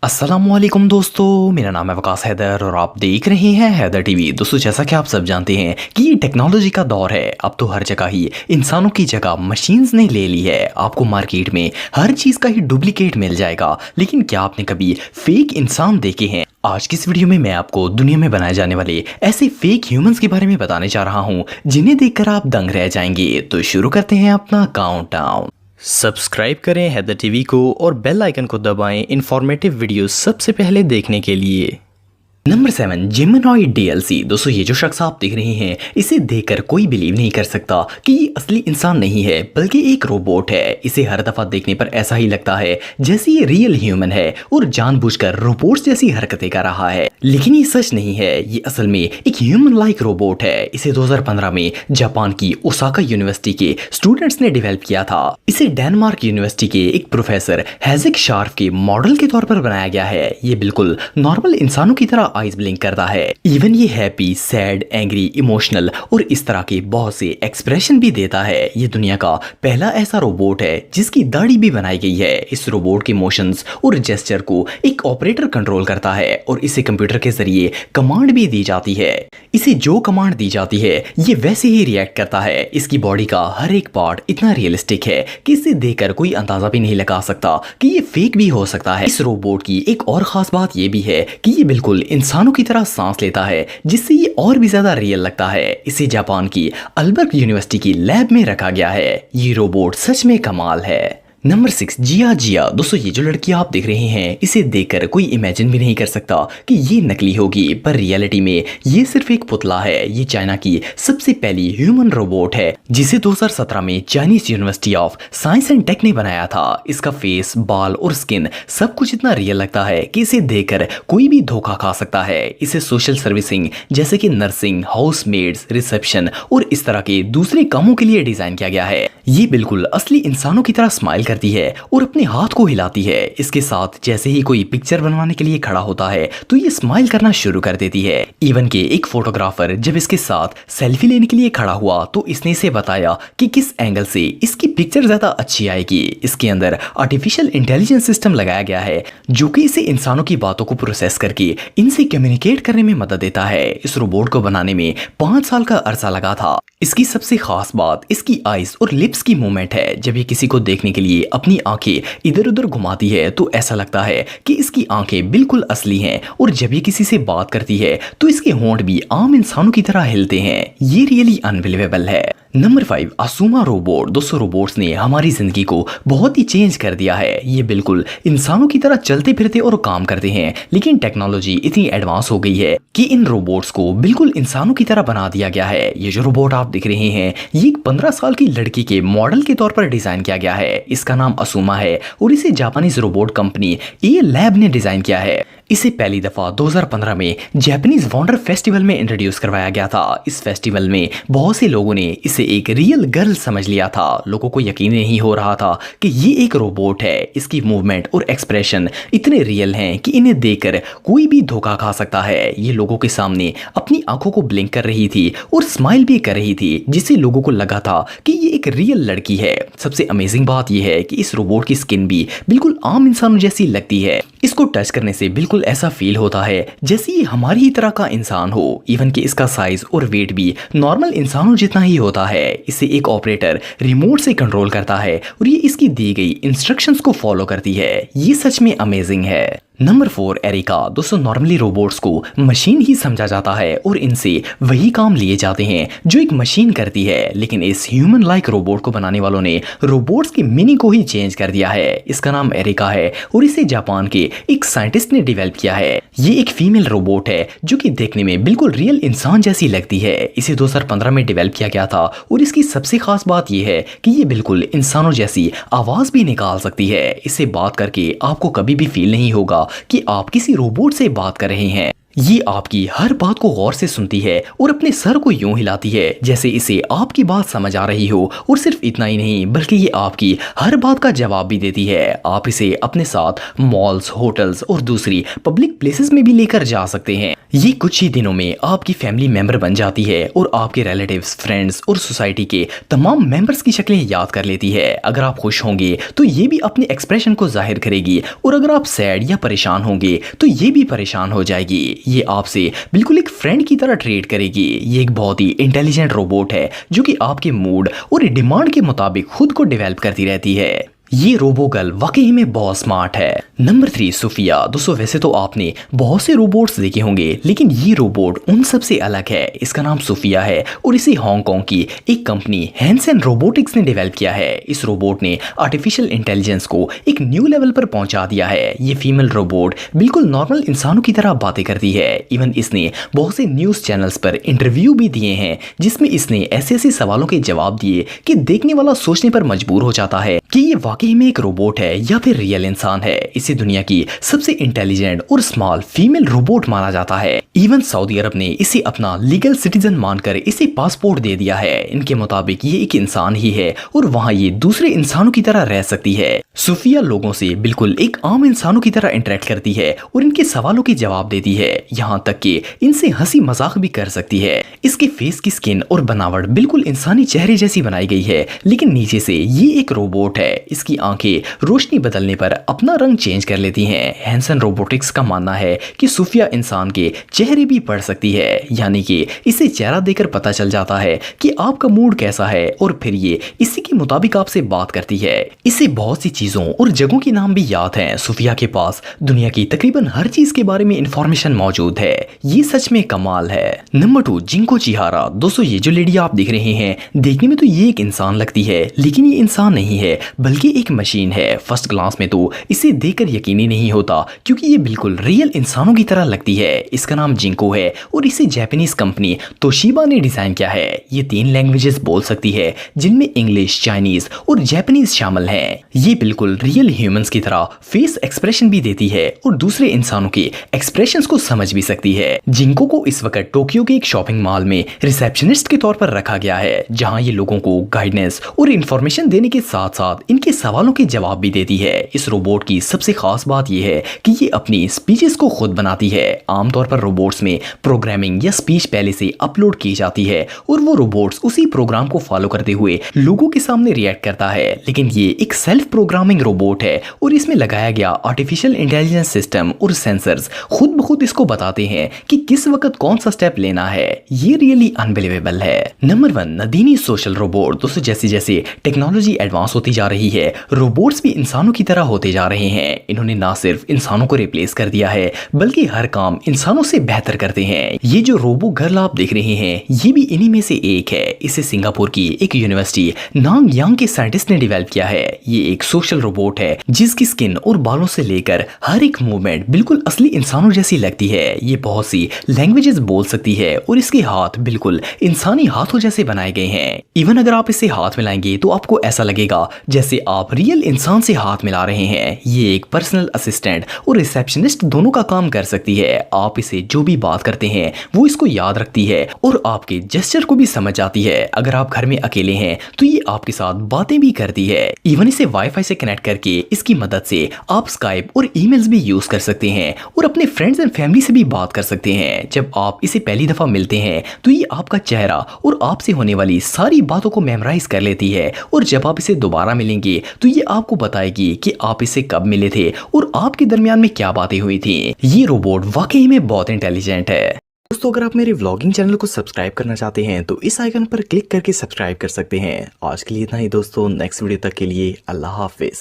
अस्सलामुअलैकुम दोस्तों, मेरा नाम है वकास हैदर और आप देख रहे हैं हैदर टीवी। दोस्तों, जैसा कि आप सब जानते हैं कि ये टेक्नोलॉजी का दौर है। अब तो हर जगह ही इंसानों की जगह मशीन्स ने ले ली है। आपको मार्केट में हर चीज़ का ही डुप्लीकेट मिल जाएगा, लेकिन क्या आपने कभी फेक इंसान देखे हैं? आज की इस वीडियो में मैं आपको दुनिया में बनाए जाने वाले ऐसे फेक ह्यूमंस के बारे में बताने जा रहा हूँ जिन्हें देखकर आप दंग रह जाएंगे। तो शुरू करते हैं अपना काउंटडाउन। सब्सक्राइब करें हैदर टीवी को और बेल आइकन को दबाएं इन्फॉर्मेटिव वीडियो सबसे पहले देखने के लिए। Number 7, Geminoid DLC. दोस्तों, ये जो शख्स आप देख रहे हैं, इसे देखकर कोई बिलीव नहीं कर सकता कि ये असली इंसान नहीं है बल्कि एक रोबोट है। इसे हर दफा देखने पर ऐसा ही लगता है जैसे ये रियल ह्यूमन है और जानबूझकर रोबोट्स जैसी हरकतें कर रहा है, लेकिन ये सच नहीं है। ये असल में एक ह्यूमन लाइक रोबोट है। इसे 2015 में जापान की ओसाका यूनिवर्सिटी के स्टूडेंट्स ने डेवलप किया था। इसे डेनमार्क यूनिवर्सिटी के एक प्रोफेसर हैजिक शार्फ के मॉडल के तौर पर बनाया गया है। ये बिल्कुल नॉर्मल इंसानों की तरह आइज ब्लिंक करता है। इवन ये हैप्पी, सैड, एंग्री, इमोशनल और इस तरह के बहुत से एक्सप्रेशन भी देता है। ये दुनिया का पहला ऐसा रोबोट है जिसकी दाढ़ी भी बनाई गई है। इस रोबोट के मोशंस और जेस्चर को एक ऑपरेटर कंट्रोल करता है और इसे कंप्यूटर के जरिए कमांड भी दी जाती है। इसे जो कमांड दी जाती है ये वैसे ही रिएक्ट करता है। इसकी बॉडी का हर एक पार्ट इतना रियलिस्टिक है कि इसे देखकर कोई अंदाजा भी नहीं लगा सकता कि ये फेक भी हो सकता है। इस रोबोट की एक और खास बात ये भी है कि ये बिल्कुल इंसानों की तरह सांस लेता है, जिससे ये और भी ज्यादा रियल लगता है। इसे जापान की अल्बर्ट यूनिवर्सिटी की लैब में रखा गया है। ये रोबोट सच में कमाल है। नंबर 6, जिया जिया। दोस्तों, ये जो लड़की आप देख रहे हैं, इसे देखकर कोई इमेजिन भी नहीं कर सकता कि ये नकली होगी, पर रियलिटी में ये सिर्फ एक पुतला है। ये चाइना की सबसे पहली ह्यूमन रोबोट है जिसे 2017 में Chinese University of Science and Tech ने बनाया था। इसका फेस, बाल और स्किन सब कुछ इतना रियल लगता है कि इसे देखकर कोई भी धोखा खा सकता है। इसे सोशल सर्विसिंग जैसे कि नर्सिंग, हाउस मेड्स, रिसेप्शन और इस तरह के दूसरे कामों के लिए डिजाइन किया गया है। ये बिल्कुल असली इंसानों की तरह स्माइल करती है और अपने हाथ को हिलाती है। इसके साथ जैसे ही कोई पिक्चर बनवाने के लिए खड़ा होता है तो ये स्माइल करना शुरू कर देती है। इवन के एक फोटोग्राफर जब इसके साथ सेल्फी लेने के लिए खड़ा हुआ तो इसने इसे बताया कि किस एंगल से इसकी पिक्चर ज्यादा अच्छी आएगी। इसके अंदर आर्टिफिशियल इंटेलिजेंस सिस्टम लगाया गया है जो कि इसे इंसानों की बातों को प्रोसेस करके इनसे कम्युनिकेट करने में मदद देता है। इस रोबोट को बनाने में 5 साल का अरसा लगा था। इसकी सबसे खास बात इसकी आईज और लिप्स की मूवमेंट है। जब ये किसी को देखने के लिए अपनी आंखें इधर उधर घुमाती है तो ऐसा लगता है कि इसकी आंखें बिल्कुल असली हैं, और जब ये किसी से बात करती है तो इसके होंठ भी आम इंसानों की तरह हिलते हैं। ये रियली अनबिलीवेबल है। नंबर 5, आसुमा रोबोट। दोस्तों, रोबोट्स ने हमारी जिंदगी को बहुत ही चेंज कर दिया है। ये बिल्कुल इंसानों की तरह चलते फिरते और काम करते हैं, लेकिन टेक्नोलॉजी इतनी एडवांस हो गई है कि इन रोबोट्स को बिल्कुल इंसानों की तरह बना दिया गया है। ये जो रोबोट आप दिख रहे हैं, ये एक 15 साल की लड़की के मॉडल के तौर पर डिजाइन किया गया है। इसका नाम आसुमा है और इसे जापानीज रोबोट कंपनी ए लैब ने डिजाइन किया है। इसे पहली दफा 2015 में जापानीज वंडर फेस्टिवल में इंट्रोड्यूस करवाया गया था। इस फेस्टिवल में बहुत से लोगों ने इसे एक रियल गर्ल समझ लिया था। लोगों को यकीन नहीं हो रहा था कि ये एक रोबोट है। इसकी मूवमेंट और एक्सप्रेशन इतने रियल हैं कि इन्हें देखकर कोई भी धोखा खा सकता है। ये लोगों के सामने अपनी आंखों को ब्लिंक कर रही थी और स्माइल भी कर रही थी, जिससे लोगों को लगा था कि ये एक रियल लड़की है। सबसे अमेजिंग बात यह है कि इस रोबोट की स्किन भी बिल्कुल आम इंसानों जैसी लगती है। इसको टच करने से बिल्कुल ऐसा फील होता है जैसे ये हमारी ही तरह का इंसान हो। इवन कि इसका साइज और वेट भी नॉर्मल इंसानों जितना ही होता है। इसे एक ऑपरेटर रिमोट से कंट्रोल करता है और ये इसकी दी गई इंस्ट्रक्शंस को फॉलो करती है। ये सच में अमेजिंग है। Number 4, Erica. दोस्तों, नॉर्मली रोबोट्स को मशीन ही समझा जाता है और इनसे वही काम लिए जाते हैं जो एक मशीन करती है, लेकिन इस ह्यूमन लाइक रोबोट को बनाने वालों ने रोबोट्स की मीनिंग को ही चेंज कर दिया है। इसका नाम एरिका है और इसे जापान के एक साइंटिस्ट ने डेवलप किया है। ये एक फीमेल रोबोट है जो कि देखने में बिल्कुल रियल इंसान जैसी लगती है। इसे 2015 में डेवलप किया गया था और इसकी सबसे खास बात यह है कि ये बिल्कुल इंसानों जैसी आवाज भी निकाल सकती है। इससे बात करके आपको कभी भी फील नहीं होगा कि आप किसी रोबोट से बात कर रहे हैं। ये आपकी हर बात को गौर से सुनती है और अपने सर को यूं हिलाती है जैसे इसे आपकी बात समझ आ रही हो। और सिर्फ इतना ही नहीं बल्कि ये आपकी हर बात का जवाब भी देती है। आप इसे अपने साथ मॉल्स, होटल्स और दूसरी पब्लिक प्लेसेस में भी लेकर जा सकते हैं। ये कुछ ही दिनों में आपकी फैमिली मेंबर बन जाती है और आपके रिलेटिव्स, फ्रेंड्स और सोसाइटी के तमाम मेंबर्स की शक्लें याद कर लेती है। अगर आप खुश होंगे तो ये भी अपने एक्सप्रेशन को जाहिर करेगी और अगर आप सैड या परेशान होंगे तो ये भी परेशान हो जाएगी। ये आपसे बिल्कुल एक फ्रेंड की तरह ट्रीट करेगी। ये एक बहुत ही इंटेलिजेंट रोबोट है जो कि आपके मूड और डिमांड के मुताबिक खुद को डेवलप करती रहती है। ये रोबो गर्ल वाकई में बहुत स्मार्ट है। Number 3, Sophia. दोस्तों वैसे तो आपने बहुत से रोबोट्स देखे होंगे लेकिन ये रोबोट उन सब से अलग है। इसका नाम सोफिया है और इसे हांगकांग की एक कंपनी हैंसन रोबोटिक्स ने डेवलप किया है। इस रोबोट ने आर्टिफिशियल इंटेलिजेंस को एक न्यू लेवल पर पहुंचा दिया है। ये फीमेल रोबोट बिल्कुल नॉर्मल इंसानों की तरह बातें करती है। इवन इसने बहुत से न्यूज चैनल्स पर इंटरव्यू भी दिए हैं जिसमें इसने ऐसे ऐसे सवालों के जवाब दिए कि देखने वाला सोचने पर मजबूर हो जाता है कि ये वाकई में एक रोबोट है या फिर रियल इंसान है। इसे दुनिया की सबसे इंटेलिजेंट और स्मॉल फीमेल रोबोट माना जाता है। इवन सऊदी अरब ने इसे अपना लीगल सिटीजन मानकर इसे पासपोर्ट दे दिया है। इनके मुताबिक ये एक इंसान ही है और वहाँ ये दूसरे इंसानों की तरह रह सकती है। सोफिया लोगों से बिल्कुल एक आम इंसानों की तरह इंटरेक्ट करती है और इनके सवालों के जवाब देती है। यहाँ तक कि इनसे हंसी मजाक भी कर सकती है। इसके फेस की स्किन और बनावट बिल्कुल इंसानी चेहरे जैसी बनाई गई है लेकिन नीचे से ये एक रोबोट है। इसकी आंखें रोशनी बदलने पर अपना रंग चेंज कर लेती हैं। हैंसन रोबोटिक्स का मानना है कि सोफिया इंसान के चेहरे भी पढ़ सकती है, यानी कि इसे चेहरा देकर पता चल जाता है कि आपका मूड कैसा है और फिर ये इसी के मुताबिक आपसे बात करती है। इसे बहुत सी चीजों और जगहों के नाम भी याद हैं। सोफिया के पास दुनिया की तकरीबन हर चीज के बारे में इंफॉर्मेशन मौजूद है। ये सच में कमाल है। Number 2, Junko Chihira. दोस्तों ये जो लेडी आप देख रहे हैं देखने में तो ये एक इंसान लगती है लेकिन ये इंसान नहीं है बल्कि एक मशीन है। फर्स्ट ग्लांस में तो इसे देखकर यकीन ही नहीं होता क्योंकि ये बिल्कुल रियल इंसानों की तरह लगती है। इसका नाम जिंको है और इसे जापानीज कंपनी तोशिबा ने डिजाइन किया है। ये 3 लैंग्वेजेस बोल सकती है जिनमें इंग्लिश, चाइनीज और जापानीज शामिल हैं। ये बिल्कुल रियल ह्यूमंस की तरह फेस एक्सप्रेशन भी देती है और दूसरे इंसानों के एक्सप्रेशंस को समझ भी सकती है। जिंको को इस वक्त टोक्यो के एक शॉपिंग मॉल में रिसेप्शनिस्ट के तौर पर रखा गया है जहां ये लोगों को गाइडेंस और इंफॉर्मेशन देने के साथ साथ इनके सवालों के जवाब भी देती है। इस रोबोट की सबसे खास बात यह है कि ये अपनी स्पीचेस को खुद बनाती है। आमतौर पर रोबोट्स में प्रोग्रामिंग या स्पीच पहले से अपलोड की जाती है और वो रोबोट्स उसी प्रोग्राम को फॉलो करते हुए लोगों के सामने रिएक्ट करता है। लेकिन ये एक सेल्फ प्रोग्रामिंग रोबोट है और इसमें लगाया गया आर्टिफिशियल इंटेलिजेंस सिस्टम और सेंसर्स खुद ब खुद इसको बताते हैं कि किस वक्त कौन सा स्टेप लेना है। ये रियली अनबिलीवेबल है। Number 1, Nadine social robot. दोस्तों जैसे जैसे टेक्नोलॉजी एडवांस होती जा रही है रोबोट्स भी इंसानों की तरह होते जा रहे हैं। इन्होंने ना सिर्फ इंसानों को रिप्लेस कर दिया है बल्कि हर काम इंसानों से बेहतर करते हैं। ये जो रोबो गर्ल आप देख रहे हैं ये भी इन्हीं में से एक है। इसे सिंगापुर की एक यूनिवर्सिटी नांगयांग के साइंटिस्ट ने डेवलप किया है। ये एक सोशल रोबोट है जिसकी स्किन और बालों से लेकर हर एक मूवमेंट बिल्कुल असली इंसानों जैसी लगती है। ये बहुत सी लैंग्वेजेस बोल सकती है और इसके हाथ बिल्कुल इंसानी हाथों जैसे बनाए गए हैं। इवन अगर आप इसे हाथ मिलाएंगे तो आपको ऐसा लगेगा जैसे आप रियल इंसान से हाथ मिला रहे हैं। ये एक पर्सनल असिस्टेंट और रिसेप्शनिस्ट दोनों का काम कर सकती है। आप इसे जो भी बात करते हैं वो इसको याद रखती है और आपके जेस्चर को भी समझ जाती है। अगर आप घर में अकेले हैं तो ये आपके साथ बातें भी करती है। इवन इसे वाईफाई से कनेक्ट करके इसकी मदद से आप स्काइप और ईमेल्स भी यूज कर सकते हैं और अपने फ्रेंड्स एंड फैमिली से भी बात कर सकते हैं। जब आप इसे पहली दफा मिलते हैं तो ये आपका चेहरा और आपसे होने वाली सारी बातों को मेमोराइज कर लेती है और जब आप इसे दोबारा मिलेंगे तो ये आपको बताएगी कि आप इसे कब मिले थे और आपके दरमियान में क्या बातें हुई थी। ये रोबोट वाकई में बहुत इंटेलिजेंट है। दोस्तों अगर आप मेरे व्लॉगिंग चैनल को सब्सक्राइब करना चाहते हैं तो इस आइकन पर क्लिक करके सब्सक्राइब कर सकते हैं। आज के लिए इतना ही दोस्तों, नेक्स्ट वीडियो तक के लिए अल्लाह हाफिज।